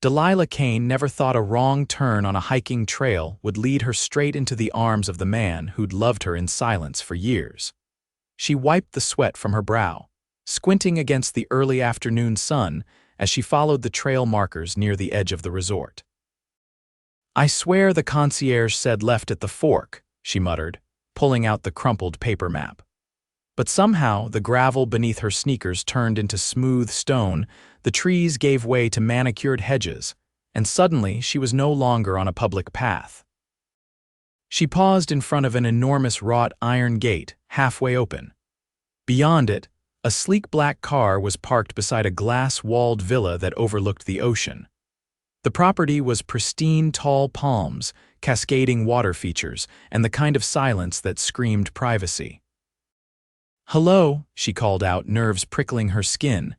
Delilah Kane never thought a wrong turn on a hiking trail would lead her straight into the arms of the man who'd loved her in silence for years. She wiped the sweat from her brow, squinting against the early afternoon sun as she followed the trail markers near the edge of the resort. "I swear the concierge said left at the fork," she muttered, pulling out the crumpled paper map. But somehow the gravel beneath her sneakers turned into smooth stone, the trees gave way to manicured hedges, and suddenly she was no longer on a public path. She paused in front of an enormous wrought iron gate, halfway open. Beyond it, a sleek black car was parked beside a glass-walled villa that overlooked the ocean. The property was pristine tall palms, cascading water features, and the kind of silence that screamed privacy. "Hello," she called out, nerves prickling her skin.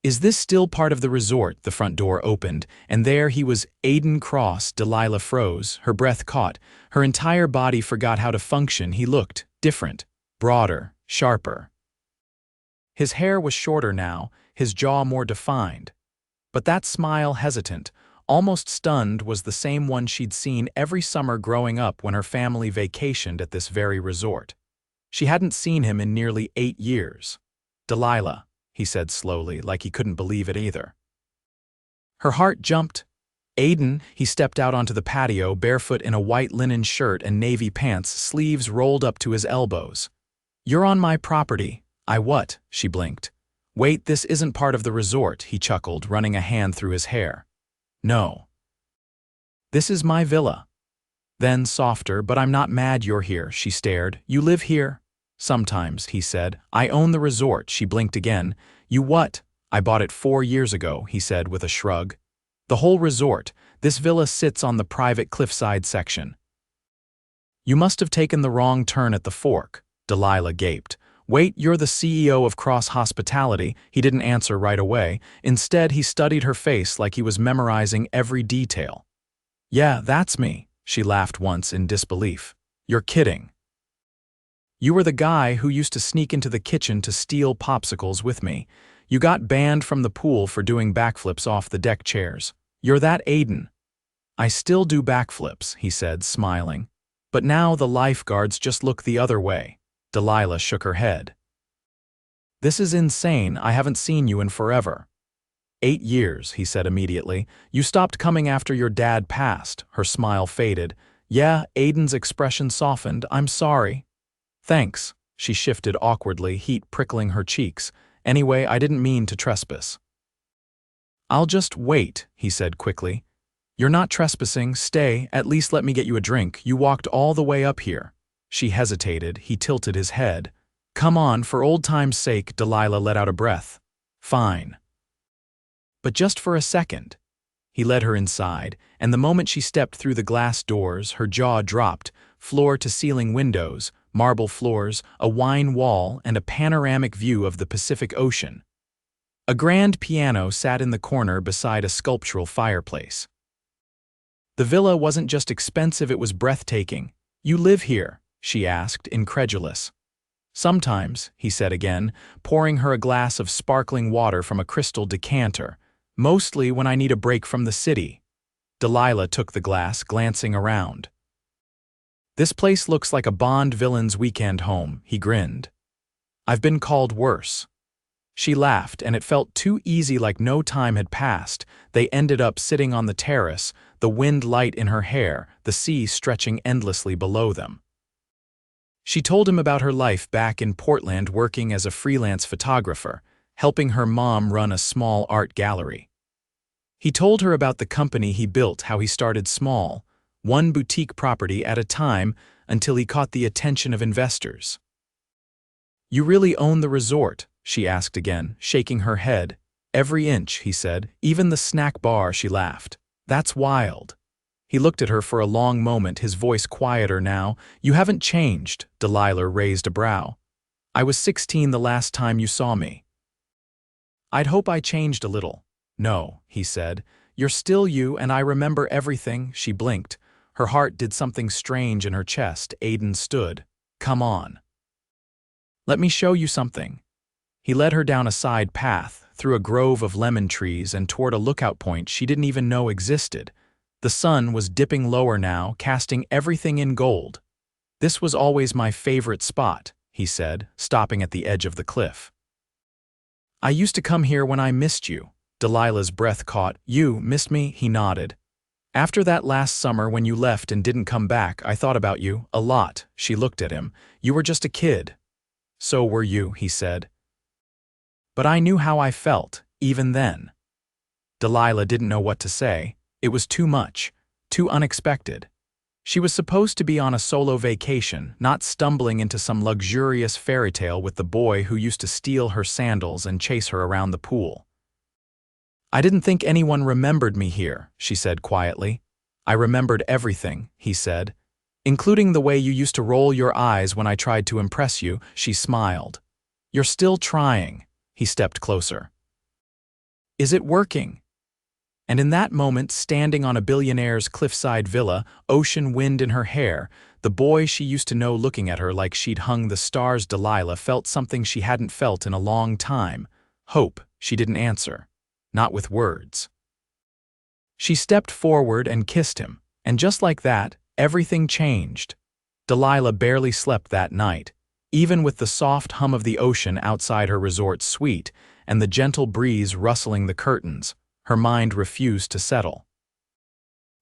"Is this still part of the resort?" The front door opened, and there he was, Aiden Cross. Delilah froze, her breath caught, her entire body forgot how to function. He looked different, broader, sharper. His hair was shorter now, his jaw more defined. But that smile, hesitant, almost stunned, was the same one she'd seen every summer growing up when her family vacationed at this very resort. She hadn't seen him in nearly 8 years. "Delilah," he said slowly, like he couldn't believe it either. Her heart jumped. "Aiden," he stepped out onto the patio, barefoot in a white linen shirt and navy pants, sleeves rolled up to his elbows. "You're on my property." "I what?" She blinked. "Wait, this isn't part of the resort," he chuckled, running a hand through his hair. "No. This is my villa." Then, softer, "But I'm not mad you're here." She stared. "You live here?" "Sometimes," he said. "I own the resort." She blinked again. "You what?" "I bought it 4 years ago," he said with a shrug. "The whole resort. This villa sits on the private cliffside section." "You must have taken the wrong turn at the fork," Delilah gaped. "Wait, you're the CEO of Cross Hospitality." He didn't answer right away. Instead, he studied her face like he was memorizing every detail. "Yeah, that's me." She laughed once in disbelief. "You're kidding." "You were the guy who used to sneak into the kitchen to steal popsicles with me. You got banned from the pool for doing backflips off the deck chairs. You're that Aiden." "I still do backflips," he said, smiling. "But now the lifeguards just look the other way." Delilah shook her head. "This is insane. I haven't seen you in forever." 8 years, he said immediately. "You stopped coming after your dad passed." Her smile faded. "Yeah," Aiden's expression softened. "I'm sorry." "Thanks." She shifted awkwardly, heat prickling her cheeks. "Anyway, I didn't mean to trespass." "I'll just wait," he said quickly. "You're not trespassing. Stay. At least let me get you a drink. You walked all the way up here." She hesitated. He tilted his head. "Come on, for old time's sake." Delilah let out a breath. "Fine. But just for a second." He led her inside, and the moment she stepped through the glass doors, her jaw dropped. Floor-to-ceiling windows, marble floors, a wine wall, and a panoramic view of the Pacific Ocean. A grand piano sat in the corner beside a sculptural fireplace. The villa wasn't just expensive, it was breathtaking. "You live here?" she asked, incredulous. "Sometimes," he said again, pouring her a glass of sparkling water from a crystal decanter. "Mostly when I need a break from the city." Delilah took the glass, glancing around. "This place looks like a Bond villain's weekend home," he grinned. "I've been called worse." She laughed, and it felt too easy, like no time had passed. They ended up sitting on the terrace, the wind light in her hair, the sea stretching endlessly below them. She told him about her life back in Portland, working as a freelance photographer, helping her mom run a small art gallery. He told her about the company he built, how he started small, one boutique property at a time, until he caught the attention of investors. "You really own the resort?" she asked again, shaking her head. "Every inch," he said. "Even the snack bar." She laughed. "That's wild." He looked at her for a long moment, his voice quieter now. "You haven't changed." Delilah raised a brow. "I was 16 the last time you saw me." "I'd hope I changed a little." "No," he said. "You're still you, and I remember everything." She blinked. Her heart did something strange in her chest. Aiden stood. "Come on. Let me show you something." He led her down a side path, through a grove of lemon trees and toward a lookout point she didn't even know existed. The sun was dipping lower now, casting everything in gold. "This was always my favorite spot," he said, stopping at the edge of the cliff. "I used to come here when I missed you." Delilah's breath caught. "You missed me?" He nodded. "After that last summer when you left and didn't come back, I thought about you, a lot." She looked at him. "You were just a kid." "So were you," he said. "But I knew how I felt, even then." Delilah didn't know what to say. It was too much, too unexpected. She was supposed to be on a solo vacation, not stumbling into some luxurious fairy tale with the boy who used to steal her sandals and chase her around the pool. "I didn't think anyone remembered me here," she said quietly. "I remembered everything," he said, "including the way you used to roll your eyes when I tried to impress you." She smiled. "You're still trying." He stepped closer. "Is it working?" And in that moment, standing on a billionaire's cliffside villa, ocean wind in her hair, the boy she used to know looking at her like she'd hung the stars, Delilah felt something she hadn't felt in a long time. Hope. She didn't answer. Not with words. She stepped forward and kissed him, and just like that, everything changed. Delilah barely slept that night, even with the soft hum of the ocean outside her resort suite and the gentle breeze rustling the curtains. Her mind refused to settle.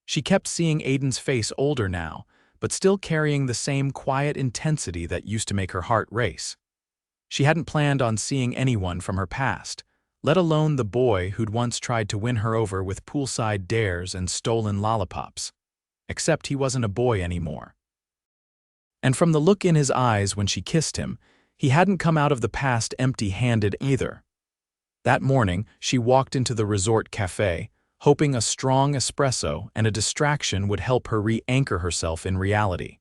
She kept seeing Aiden's face older now, but still carrying the same quiet intensity that used to make her heart race. She hadn't planned on seeing anyone from her past, let alone the boy who'd once tried to win her over with poolside dares and stolen lollipops. Except he wasn't a boy anymore. And from the look in his eyes when she kissed him, he hadn't come out of the past empty-handed either. That morning, she walked into the resort cafe, hoping a strong espresso and a distraction would help her re-anchor herself in reality.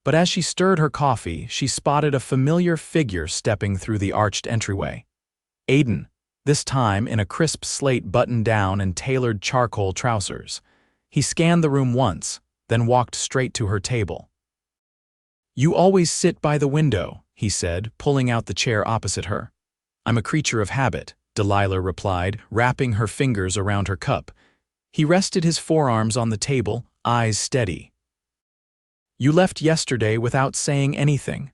But as she stirred her coffee, she spotted a familiar figure stepping through the arched entryway. Aiden, this time in a crisp slate button-down and tailored charcoal trousers. He scanned the room once, then walked straight to her table. "You always sit by the window," he said, pulling out the chair opposite her. "I'm a creature of habit," Delilah replied, wrapping her fingers around her cup. He rested his forearms on the table, eyes steady. "You left yesterday without saying anything."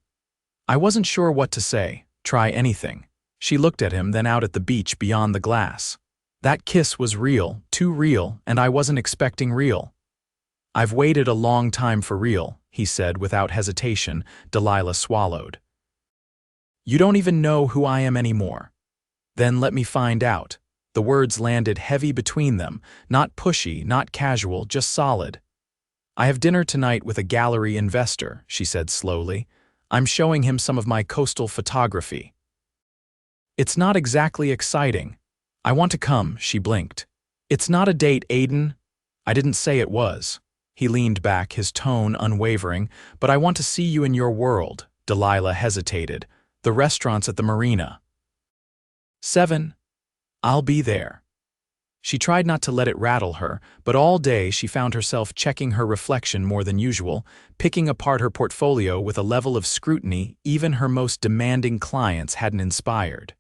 "I wasn't sure what to say. Try anything." She looked at him, then out at the beach beyond the glass. "That kiss was real, too real, and I wasn't expecting real." "I've waited a long time for real," he said without hesitation. Delilah swallowed. "You don't even know who I am anymore." "Then let me find out." The words landed heavy between them, not pushy, not casual, just solid. "I have dinner tonight with a gallery investor," she said slowly. "I'm showing him some of my coastal photography." "It's not exactly exciting." "I want to come," she blinked. "It's not a date, Aiden." "I didn't say it was." He leaned back, his tone unwavering. "But I want to see you in your world." Delilah hesitated. "The restaurant's at the marina." 7. "I'll be there." She tried not to let it rattle her, but all day she found herself checking her reflection more than usual, picking apart her portfolio with a level of scrutiny even her most demanding clients hadn't inspired.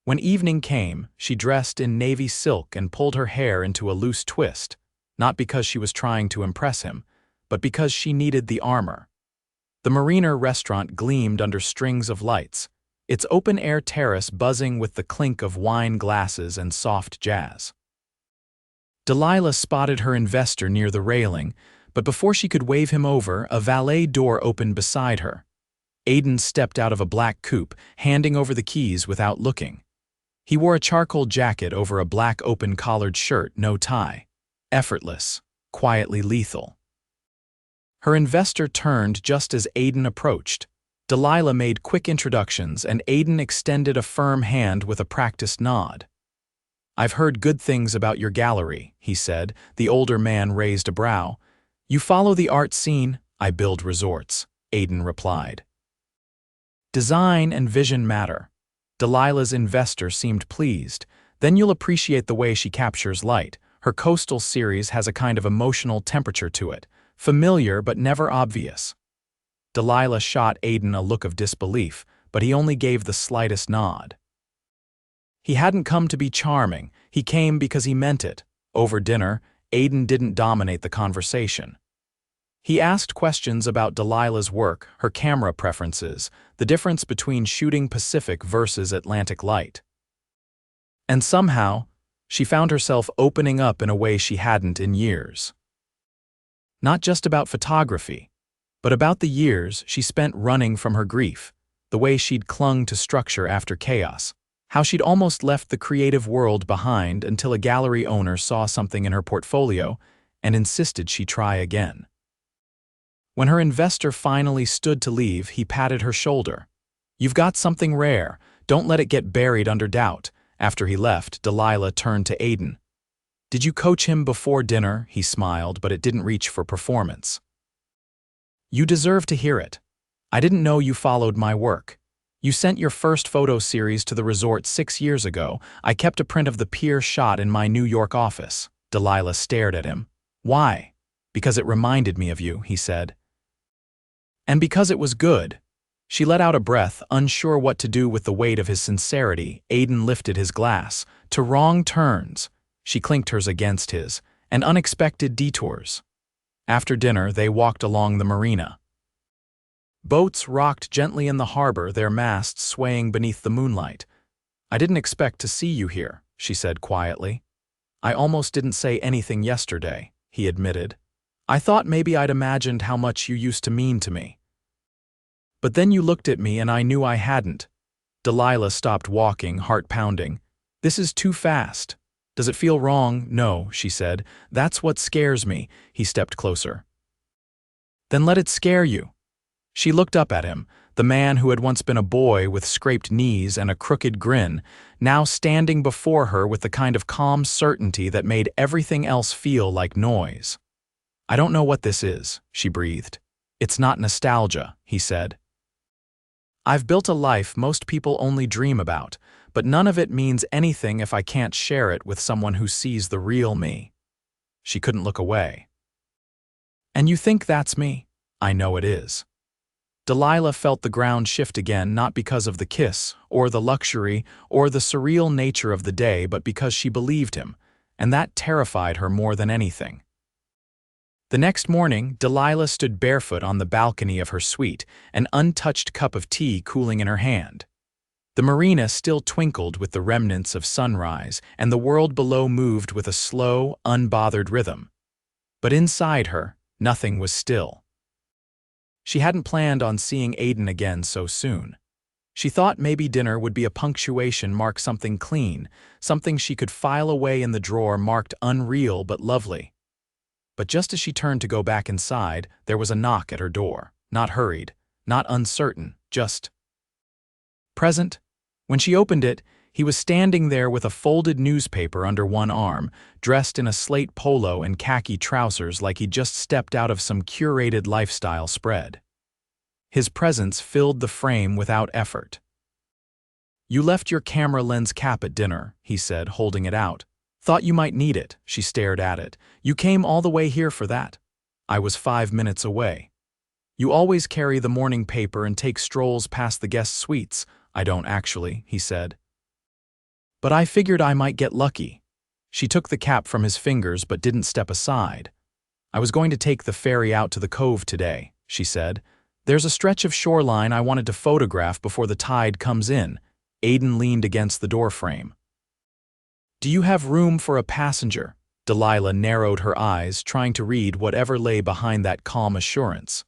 When evening came, she dressed in navy silk and pulled her hair into a loose twist, not because she was trying to impress him, but because she needed the armor. The Marina restaurant gleamed under strings of lights, its open-air terrace buzzing with the clink of wine glasses and soft jazz. Delilah spotted her investor near the railing, but before she could wave him over, a valet door opened beside her. Aiden stepped out of a black coupe, handing over the keys without looking. He wore a charcoal jacket over a black open-collared shirt, no tie. Effortless, quietly lethal. Her investor turned just as Aiden approached. Delilah made quick introductions, and Aiden extended a firm hand with a practiced nod. "I've heard good things about your gallery," he said. The older man raised a brow. "You follow the art scene?" "I build resorts," Aiden replied. "Design and vision matter." Delilah's investor seemed pleased. "Then you'll appreciate the way she captures light. Her coastal series has a kind of emotional temperature to it. Familiar but never obvious." Delilah shot Aiden a look of disbelief, but he only gave the slightest nod. He hadn't come to be charming, he came because he meant it. Over dinner, Aiden didn't dominate the conversation. He asked questions about Delilah's work, her camera preferences, the difference between shooting Pacific versus Atlantic light. And somehow, she found herself opening up in a way she hadn't in years. Not just about photography, but about the years she spent running from her grief, the way she'd clung to structure after chaos, how she'd almost left the creative world behind until a gallery owner saw something in her portfolio and insisted she try again. When her investor finally stood to leave, he patted her shoulder. "You've got something rare, don't let it get buried under doubt." After he left, Delilah turned to Aiden. "Did you coach him before dinner?" He smiled, but it didn't reach for performance. "You deserve to hear it. I didn't know you followed my work. You sent your first photo series to the resort 6 years ago. I kept a print of the pier shot in my New York office." Delilah stared at him. "Why?" "Because it reminded me of you," he said. "And because it was good." She let out a breath, unsure what to do with the weight of his sincerity. Aiden lifted his glass. "To wrong turns." She clinked hers against his. "And unexpected detours." After dinner, they walked along the marina. Boats rocked gently in the harbor, their masts swaying beneath the moonlight. "I didn't expect to see you here," she said quietly. "I almost didn't say anything yesterday," he admitted. "I thought maybe I'd imagined how much you used to mean to me. But then you looked at me and I knew I hadn't." Delilah stopped walking, heart pounding. "This is too fast." "Does it feel wrong?" "No," she said. "That's what scares me." He stepped closer. "Then let it scare you." She looked up at him, the man who had once been a boy with scraped knees and a crooked grin, now standing before her with the kind of calm certainty that made everything else feel like noise. "I don't know what this is," she breathed. "It's not nostalgia," he said. "I've built a life most people only dream about, but none of it means anything if I can't share it with someone who sees the real me." She couldn't look away. "And you think that's me?" "I know it is." Delilah felt the ground shift again, not because of the kiss, or the luxury, or the surreal nature of the day, but because she believed him, and that terrified her more than anything. The next morning, Delilah stood barefoot on the balcony of her suite, an untouched cup of tea cooling in her hand. The marina still twinkled with the remnants of sunrise, and the world below moved with a slow, unbothered rhythm. But inside her, nothing was still. She hadn't planned on seeing Aiden again so soon. She thought maybe dinner would be a punctuation mark, something clean, something she could file away in the drawer marked unreal but lovely. But just as she turned to go back inside, there was a knock at her door. Not hurried, not uncertain, just present. When she opened it, he was standing there with a folded newspaper under one arm, dressed in a slate polo and khaki trousers like he'd just stepped out of some curated lifestyle spread. His presence filled the frame without effort. "You left your camera lens cap at dinner," he said, holding it out. "Thought you might need it." She stared at it. "You came all the way here for that?" "I was 5 minutes away." "You always carry the morning paper and take strolls past the guest suites." "I don't actually," he said. "But I figured I might get lucky." She took the cap from his fingers but didn't step aside. "I was going to take the ferry out to the cove today," she said. "There's a stretch of shoreline I wanted to photograph before the tide comes in." Aiden leaned against the doorframe. "Do you have room for a passenger?" Delilah narrowed her eyes, trying to read whatever lay behind that calm assurance.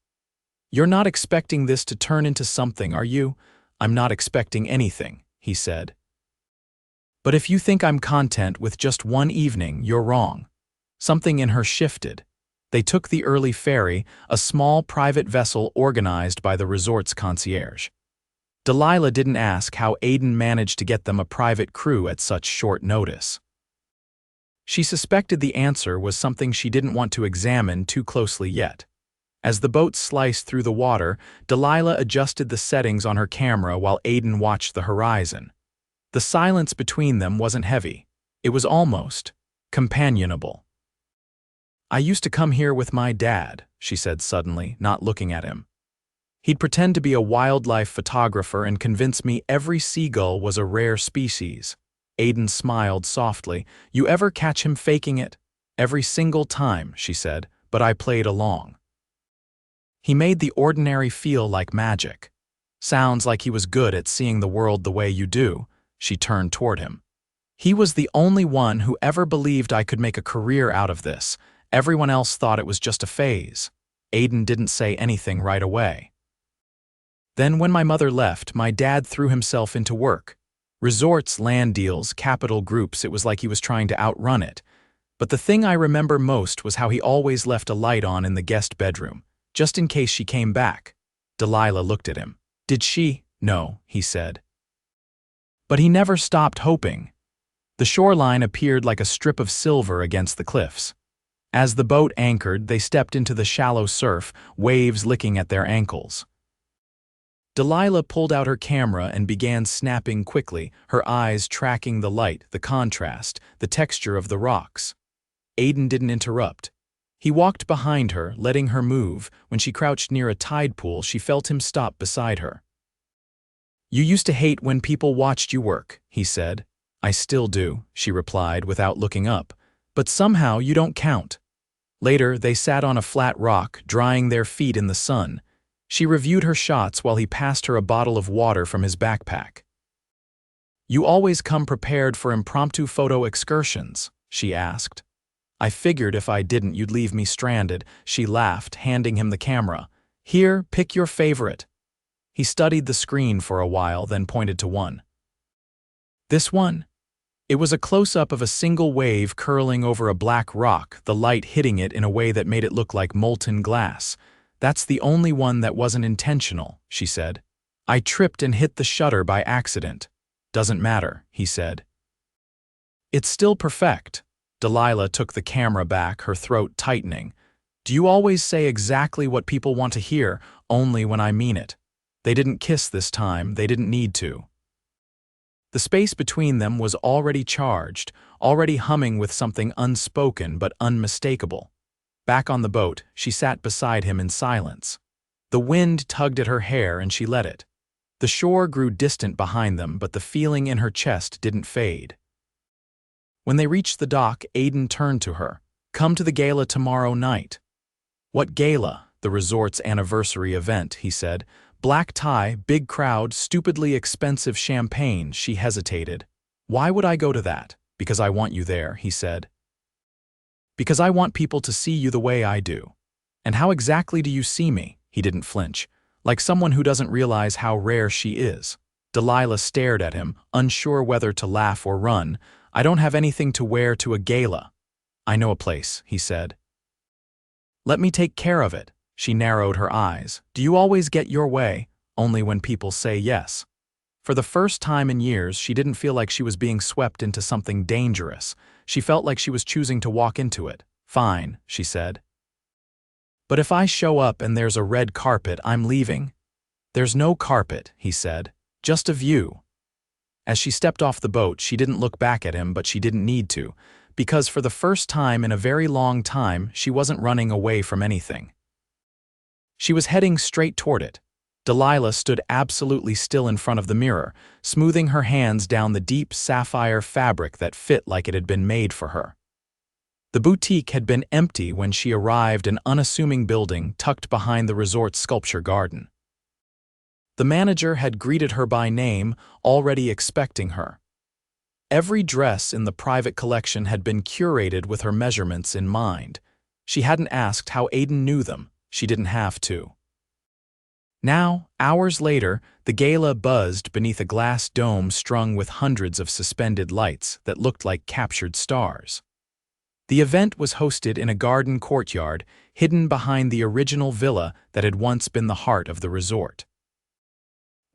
"You're not expecting this to turn into something, are you?" "I'm not expecting anything," he said. "But if you think I'm content with just one evening, you're wrong." Something in her shifted. They took the early ferry, a small private vessel organized by the resort's concierge. Delilah didn't ask how Aiden managed to get them a private crew at such short notice. She suspected the answer was something she didn't want to examine too closely yet. As the boat sliced through the water, Delilah adjusted the settings on her camera while Aiden watched the horizon. The silence between them wasn't heavy. It was almost companionable. "I used to come here with my dad," she said suddenly, not looking at him. "He'd pretend to be a wildlife photographer and convince me every seagull was a rare species. Aiden smiled softly. You ever catch him faking it? Every single time, she said, but I played along. He made the ordinary feel like magic. Sounds like he was good at seeing the world the way you do. She turned toward him. He was the only one who ever believed I could make a career out of this. Everyone else thought it was just a phase. Aiden didn't say anything right away. Then when my mother left, my dad threw himself into work. Resorts, land deals, capital groups, it was like he was trying to outrun it. But the thing I remember most was how he always left a light on in the guest bedroom, just in case she came back. Delilah looked at him. Did she? No, he said. But he never stopped hoping. The shoreline appeared like a strip of silver against the cliffs. As the boat anchored, they stepped into the shallow surf, waves licking at their ankles. Delilah pulled out her camera and began snapping quickly, her eyes tracking the light, the contrast, the texture of the rocks. Aiden didn't interrupt. He walked behind her, letting her move. When she crouched near a tide pool, she felt him stop beside her. You used to hate when people watched you work, he said. I still do, she replied without looking up. But somehow you don't count. Later, they sat on a flat rock, drying their feet in the sun. She reviewed her shots while he passed her a bottle of water from his backpack. You always come prepared for impromptu photo excursions, she asked. I figured if I didn't, you'd leave me stranded, she laughed, handing him the camera. Here, pick your favorite. He studied the screen for a while, then pointed to one. This one? It was a close-up of a single wave curling over a black rock, the light hitting it in a way that made it look like molten glass. That's the only one that wasn't intentional, she said. I tripped and hit the shutter by accident. Doesn't matter, he said. It's still perfect. Delilah took the camera back, her throat tightening. Do you always say exactly what people want to hear, only when I mean it? They didn't kiss this time, they didn't need to. The space between them was already charged, already humming with something unspoken but unmistakable. Back on the boat, she sat beside him in silence. The wind tugged at her hair and she let it. The shore grew distant behind them, but the feeling in her chest didn't fade. When they reached the dock, Aiden turned to her. Come to the gala tomorrow night. What gala? The resort's anniversary event, he said. Black tie, big crowd, stupidly expensive champagne, she hesitated. Why would I go to that? Because I want you there, he said. Because I want people to see you the way I do. And how exactly do you see me? He didn't flinch. Like someone who doesn't realize how rare she is. Delilah stared at him, unsure whether to laugh or run. I don't have anything to wear to a gala. I know a place, he said. Let me take care of it. She narrowed her eyes. Do you always get your way? Only when people say yes. For the first time in years, she didn't feel like she was being swept into something dangerous. She felt like she was choosing to walk into it. Fine, she said. But if I show up and there's a red carpet, I'm leaving. There's no carpet, he said. Just a view. As she stepped off the boat, she didn't look back at him, but she didn't need to, because for the first time in a very long time, she wasn't running away from anything. She was heading straight toward it. Delilah stood absolutely still in front of the mirror, smoothing her hands down the deep sapphire fabric that fit like it had been made for her. The boutique had been empty when she arrived, an unassuming building tucked behind the resort's sculpture garden. The manager had greeted her by name, already expecting her. Every dress in the private collection had been curated with her measurements in mind. She hadn't asked how Aiden knew them. She didn't have to. Now, hours later, the gala buzzed beneath a glass dome strung with hundreds of suspended lights that looked like captured stars. The event was hosted in a garden courtyard, hidden behind the original villa that had once been the heart of the resort.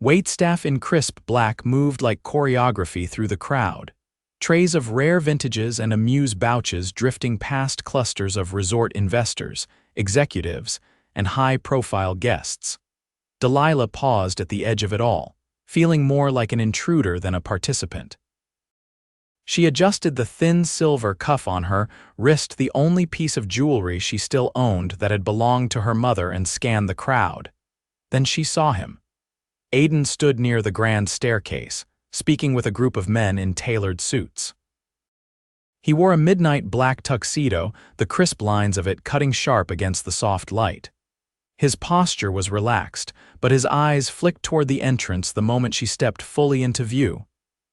Waitstaff in crisp black moved like choreography through the crowd, trays of rare vintages and amuse-bouches drifting past clusters of resort investors, executives, and high-profile guests. Delilah paused at the edge of it all, feeling more like an intruder than a participant. She adjusted the thin silver cuff on her wrist, the only piece of jewelry she still owned that had belonged to her mother, and scanned the crowd. Then she saw him. Aiden stood near the grand staircase, speaking with a group of men in tailored suits. He wore a midnight black tuxedo, the crisp lines of it cutting sharp against the soft light. His posture was relaxed, but his eyes flicked toward the entrance the moment she stepped fully into view.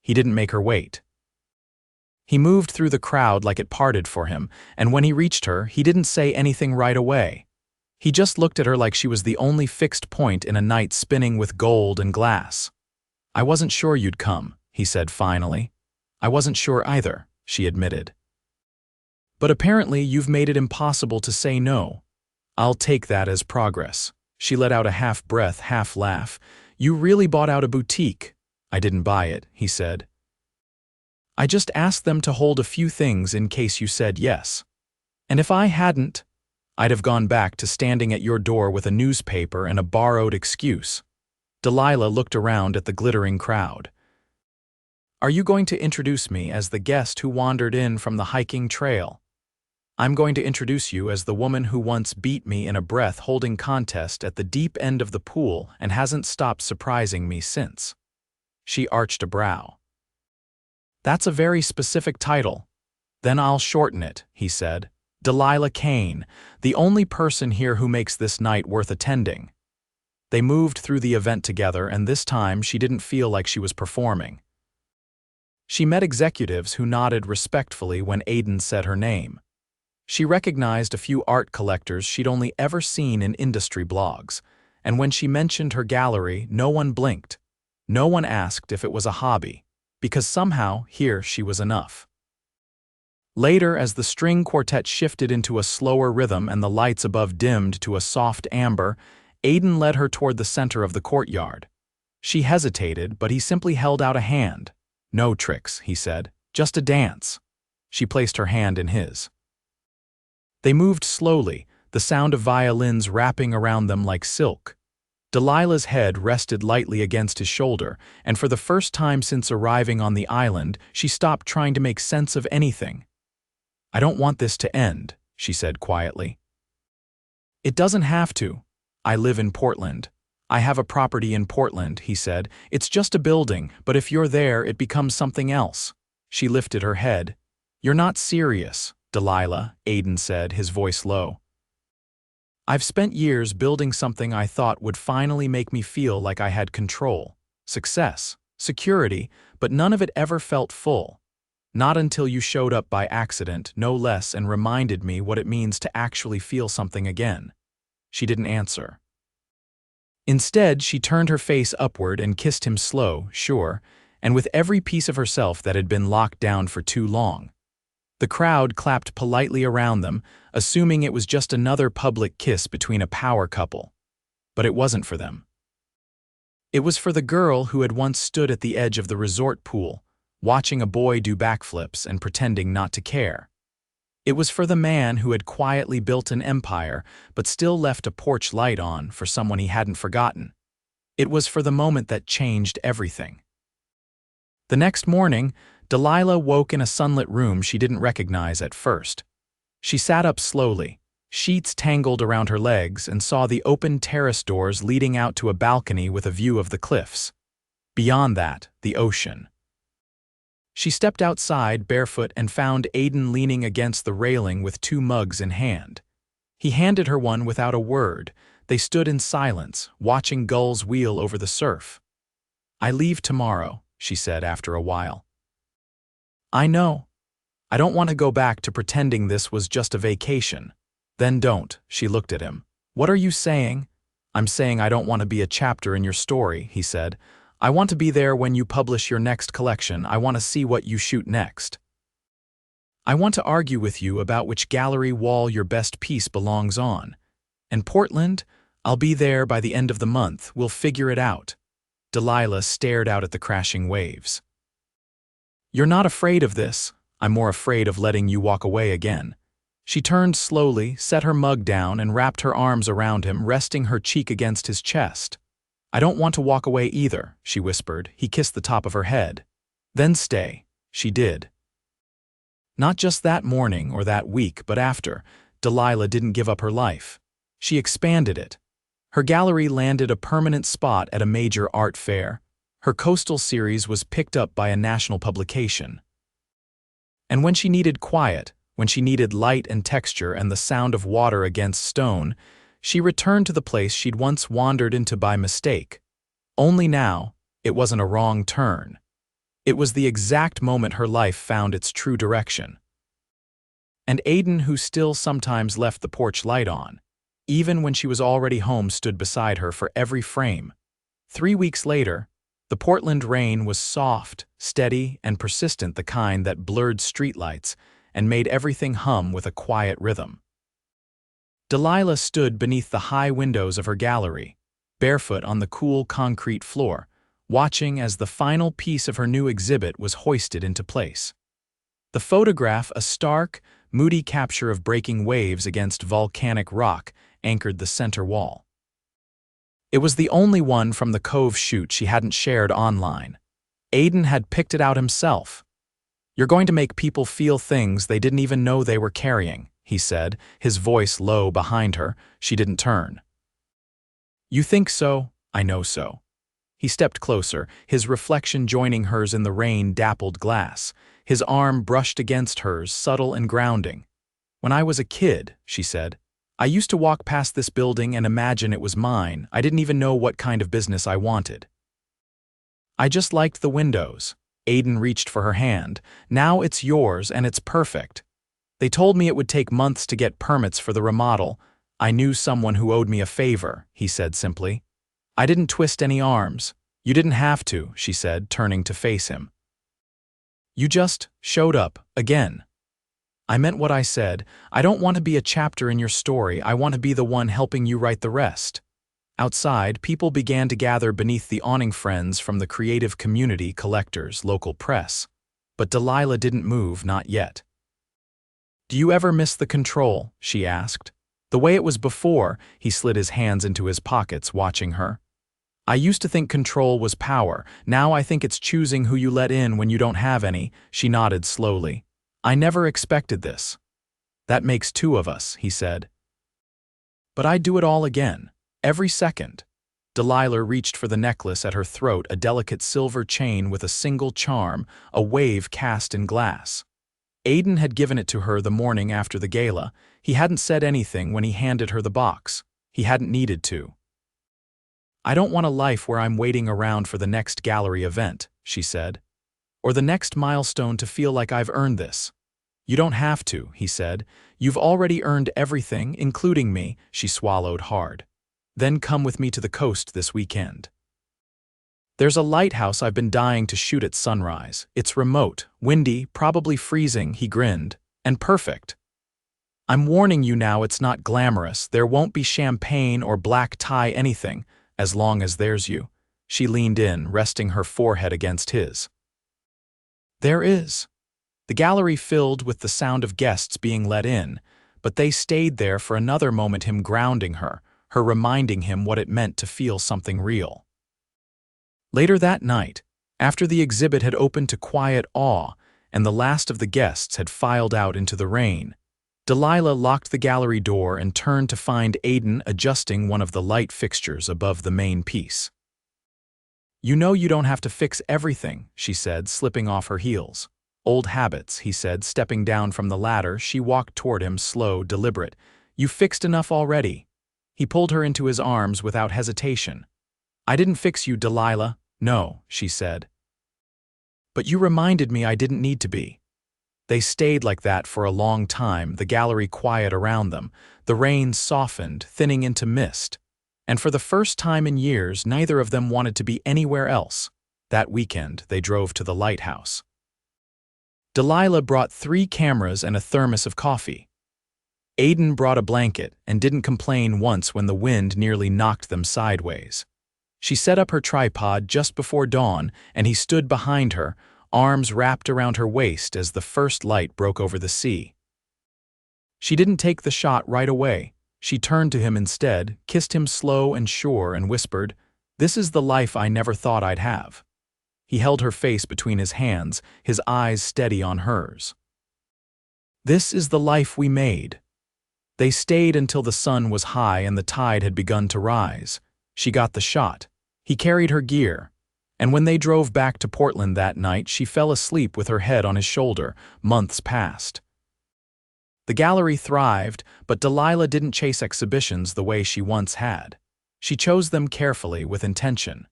He didn't make her wait. He moved through the crowd like it parted for him, and when he reached her, he didn't say anything right away. He just looked at her like she was the only fixed point in a night spinning with gold and glass. "I wasn't sure you'd come," he said finally. "I wasn't sure either," she admitted. "But apparently you've made it impossible to say no. I'll take that as progress." She let out a half-breath, half-laugh. "You really bought out a boutique." "I didn't buy it," he said. "I just asked them to hold a few things in case you said yes. And if I hadn't, I'd have gone back to standing at your door with a newspaper and a borrowed excuse." Delilah looked around at the glittering crowd. "Are you going to introduce me as the guest who wandered in from the hiking trail? I'm going to introduce you as the woman who once beat me in a breath-holding contest at the deep end of the pool and hasn't stopped surprising me since." She arched a brow. "That's a very specific title." "Then I'll shorten it," he said. "Delilah Kane, the only person here who makes this night worth attending." They moved through the event together, and this time she didn't feel like she was performing. She met executives who nodded respectfully when Aiden said her name. She recognized a few art collectors she'd only ever seen in industry blogs, and when she mentioned her gallery, no one blinked. No one asked if it was a hobby, because somehow here she was enough. Later, as the string quartet shifted into a slower rhythm and the lights above dimmed to a soft amber, Aiden led her toward the center of the courtyard. She hesitated, but he simply held out a hand. "No tricks," he said. "Just a dance." She placed her hand in his. They moved slowly, the sound of violins wrapping around them like silk. Delilah's head rested lightly against his shoulder, and for the first time since arriving on the island, she stopped trying to make sense of anything. "I don't want this to end," she said quietly. "It doesn't have to. I live in Portland. I have a property in Portland," he said. "It's just a building, but if you're there, it becomes something else." She lifted her head. "You're not serious, Delilah," Aiden said, his voice low. "I've spent years building something I thought would finally make me feel like I had control, success, security, but none of it ever felt full. Not until you showed up by accident, no less, and reminded me what it means to actually feel something again." She didn't answer. Instead, she turned her face upward and kissed him slow, sure, and with every piece of herself that had been locked down for too long. The crowd clapped politely around them, assuming it was just another public kiss between a power couple. But it wasn't for them. It was for the girl who had once stood at the edge of the resort pool, watching a boy do backflips and pretending not to care. It was for the man who had quietly built an empire but still left a porch light on for someone he hadn't forgotten. It was for the moment that changed everything. The next morning, Delilah woke in a sunlit room she didn't recognize at first. She sat up slowly, sheets tangled around her legs, and saw the open terrace doors leading out to a balcony with a view of the cliffs. Beyond that, the ocean. She stepped outside barefoot and found Aiden leaning against the railing with 2 mugs in hand. He handed her one without a word. They stood in silence, watching gulls wheel over the surf. "I leave tomorrow," she said after a while. "I know. I don't want to go back to pretending this was just a vacation." "Then don't," she looked at him. "What are you saying?" "I'm saying I don't want to be a chapter in your story," he said. "I want to be there when you publish your next collection. I want to see what you shoot next. I want to argue with you about which gallery wall your best piece belongs on. And Portland, I'll be there by the end of the month. We'll figure it out." Delilah stared out at the crashing waves. "You're not afraid of this. I'm more afraid of letting you walk away again." She turned slowly, set her mug down, and wrapped her arms around him, resting her cheek against his chest. "I don't want to walk away either," she whispered. He kissed the top of her head. "Then stay." She did. Not just that morning or that week, but after, Delilah didn't give up her life. She expanded it. Her gallery landed a permanent spot at a major art fair. Her coastal series was picked up by a national publication. And when she needed quiet, when she needed light and texture and the sound of water against stone, she returned to the place she'd once wandered into by mistake. Only now, it wasn't a wrong turn. It was the exact moment her life found its true direction. And Aiden, who still sometimes left the porch light on, even when she was already home, stood beside her for every frame. 3 weeks later, the Portland rain was soft, steady, and persistent, the kind that blurred streetlights and made everything hum with a quiet rhythm. Delilah stood beneath the high windows of her gallery, barefoot on the cool concrete floor, watching as the final piece of her new exhibit was hoisted into place. The photograph, a stark, moody capture of breaking waves against volcanic rock, anchored the center wall. It was the only one from the Cove shoot she hadn't shared online. Aiden had picked it out himself. "You're going to make people feel things they didn't even know they were carrying," he said, his voice low behind her. She didn't turn. "You think so? I know so." He stepped closer, his reflection joining hers in the rain-dappled glass. His arm brushed against hers, subtle and grounding. "When I was a kid," she said, "I used to walk past this building and imagine it was mine. I didn't even know what kind of business I wanted. I just liked the windows." Aiden reached for her hand. "Now it's yours and it's perfect. They told me it would take months to get permits for the remodel. I knew someone who owed me a favor," he said simply. "I didn't twist any arms. You didn't have to," she said, turning to face him. "You just showed up, again. I meant what I said. I don't want to be a chapter in your story. I want to be the one helping you write the rest." Outside, people began to gather beneath the awning, friends from the creative community, collectors, local press. But Delilah didn't move, not yet. "Do you ever miss the control?" she asked. "The way it was before." He slid his hands into his pockets, watching her. "I used to think control was power. Now I think it's choosing who you let in when you don't have any." She nodded slowly. "I never expected this." "That makes two of us," he said. "But I'd do it all again. Every second." Delilah reached for the necklace at her throat, a delicate silver chain with a single charm, a wave cast in glass. Aiden had given it to her the morning after the gala. He hadn't said anything when he handed her the box. He hadn't needed to. "I don't want a life where I'm waiting around for the next gallery event," she said. "Or the next milestone to feel like I've earned this." "You don't have to," he said. "You've already earned everything, including me." She swallowed hard. "Then come with me to the coast this weekend. There's a lighthouse I've been dying to shoot at sunrise. It's remote, windy, probably freezing," he grinned, "and perfect. I'm warning you now, it's not glamorous. There won't be champagne or black tie anything, as long as there's you." She leaned in, resting her forehead against his. "There is." The gallery filled with the sound of guests being let in, but they stayed there for another moment, him grounding her reminding him what it meant to feel something real. Later that night, after the exhibit had opened to quiet awe and the last of the guests had filed out into the rain, Delilah locked the gallery door and turned to find Aiden adjusting one of the light fixtures above the main piece. "You know you don't have to fix everything," she said, slipping off her heels. "Old habits," he said, stepping down from the ladder. She walked toward him, slow, deliberate. "You fixed enough already." He pulled her into his arms without hesitation. "I didn't fix you, Delilah." "No," she said. "But you reminded me I didn't need to be." They stayed like that for a long time, the gallery quiet around them. The rain softened, thinning into mist. And for the first time in years, neither of them wanted to be anywhere else. That weekend, they drove to the lighthouse. Delilah brought 3 cameras and a thermos of coffee. Aiden brought a blanket and didn't complain once when the wind nearly knocked them sideways. She set up her tripod just before dawn, and he stood behind her, arms wrapped around her waist as the first light broke over the sea. She didn't take the shot right away. She turned to him instead, kissed him slow and sure, and whispered, "This is the life I never thought I'd have." He held her face between his hands, his eyes steady on hers. "This is the life we made." They stayed until the sun was high and the tide had begun to rise. She got the shot. He carried her gear. And when they drove back to Portland that night, she fell asleep with her head on his shoulder. Months passed. The gallery thrived, but Delilah didn't chase exhibitions the way she once had. She chose them carefully, with intention.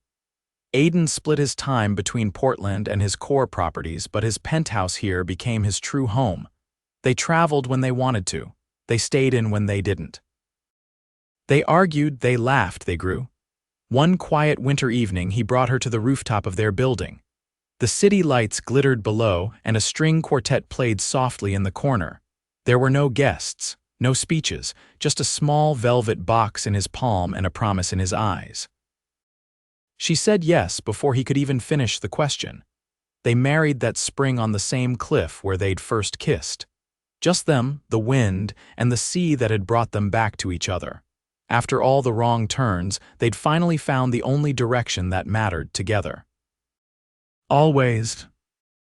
Aiden split his time between Portland and his core properties, but his penthouse here became his true home. They traveled when they wanted to. They stayed in when they didn't. They argued, they laughed, they grew. One quiet winter evening, he brought her to the rooftop of their building. The city lights glittered below, and a string quartet played softly in the corner. There were no guests, no speeches, just a small velvet box in his palm and a promise in his eyes. She said yes before he could even finish the question. They married that spring on the same cliff where they'd first kissed. Just them, the wind, and the sea that had brought them back to each other. After all the wrong turns, they'd finally found the only direction that mattered together. Always,